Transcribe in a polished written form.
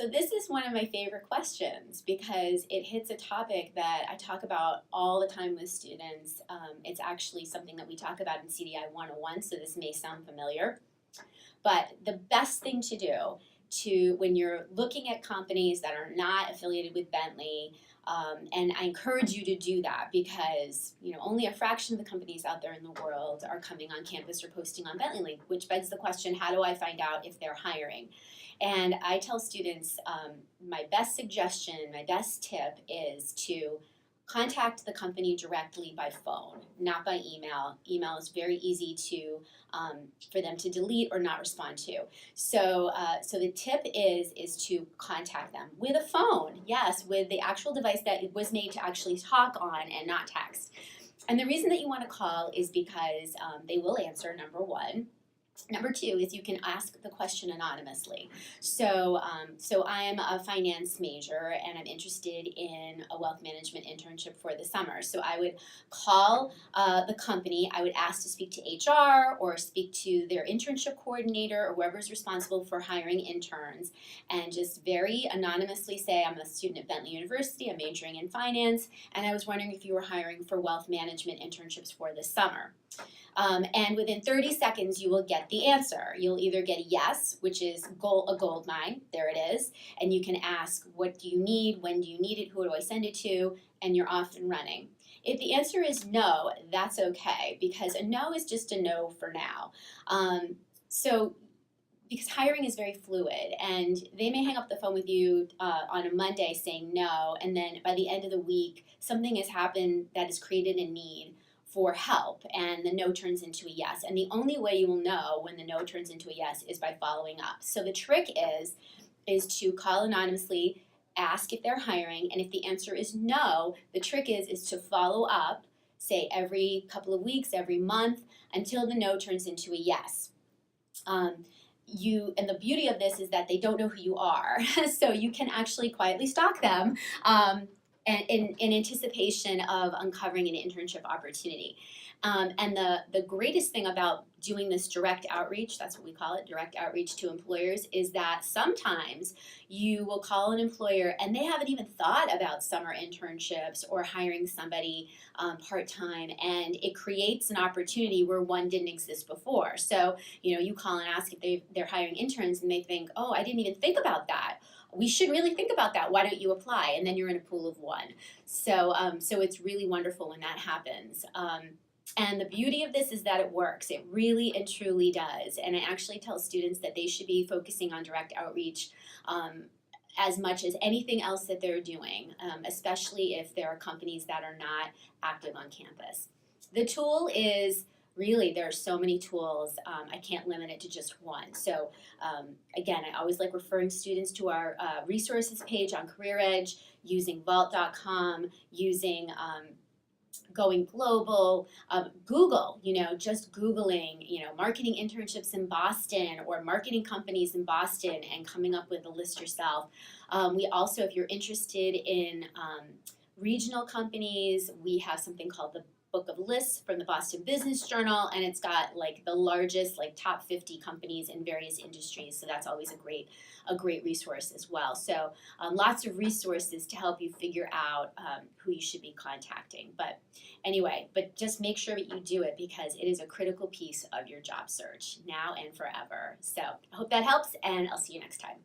So this is one of my favorite questions because it hits a topic that I talk about all the time with students. It's actually something that we talk about in CDI 101, so this may sound familiar. But the best thing to do when you're looking at companies that are not affiliated with Bentley, and I encourage you to do that because only a fraction of the companies out there in the world are coming on campus or posting on BentleyLink, which begs the question, how do I find out if they're hiring? And I tell students my best suggestion, my best tip is to contact the company directly by phone, not by email. Email is very easy for them to delete or not respond to. So the tip is to contact them with a phone, yes, with the actual device that it was made to actually talk on and not text. And the reason that you want to call is because they will answer, number one. Number two is you can ask the question anonymously. So I am a finance major and I'm interested in a wealth management internship for the summer. So I would call the company. I would ask to speak to HR or speak to their internship coordinator or whoever's responsible for hiring interns, and just very anonymously say, I'm a student at Bentley University, I'm majoring in finance, and I was wondering if you were hiring for wealth management internships for the summer. And within 30 seconds, you will get the answer. You'll either get a yes, which is a gold mine, there it is, and you can ask, what do you need, when do you need it, who do I send it to, and you're off and running. If the answer is no, that's okay, because a no is just a no for now. Because hiring is very fluid, and they may hang up the phone with you on a Monday saying no, and then by the end of the week, something has happened that has created a need for help, and the no turns into a yes. And the only way you will know when the no turns into a yes is by following up. So the trick is to call anonymously, ask if they're hiring, and if the answer is no, the trick is to follow up, say every couple of weeks, every month, until the no turns into a yes. And the beauty of this is that they don't know who you are, so you can actually quietly stalk them. And in anticipation of uncovering an internship opportunity. And the greatest thing about doing this direct outreach, that's what we call it, direct outreach to employers, is that sometimes you will call an employer and they haven't even thought about summer internships or hiring somebody part-time, and it creates an opportunity where one didn't exist before. So, you call and ask if they're hiring interns and they think, oh, I didn't even think about that. We should really think about that. Why don't you apply? And then you're in a pool of one. So it's really wonderful when that happens. And the beauty of this is that it works. It really and truly does. And I actually tell students that they should be focusing on direct outreach as much as anything else that they're doing, especially if there are companies that are not active on campus. The tool is, really, there are so many tools. I can't limit it to just one. So again, I always like referring students to our resources page on Career Edge, using vault.com, using Going Global, Google, just Googling, marketing internships in Boston or marketing companies in Boston and coming up with a list yourself. We also, if you're interested in regional companies, we have something called the Book of Lists from the Boston Business Journal, and it's got the largest top 50 companies in various industries, so that's always a great resource as well. So lots of resources to help you figure out who you should be contacting. But anyway, just make sure that you do it because it is a critical piece of your job search now and forever. So I hope that helps, and I'll see you next time.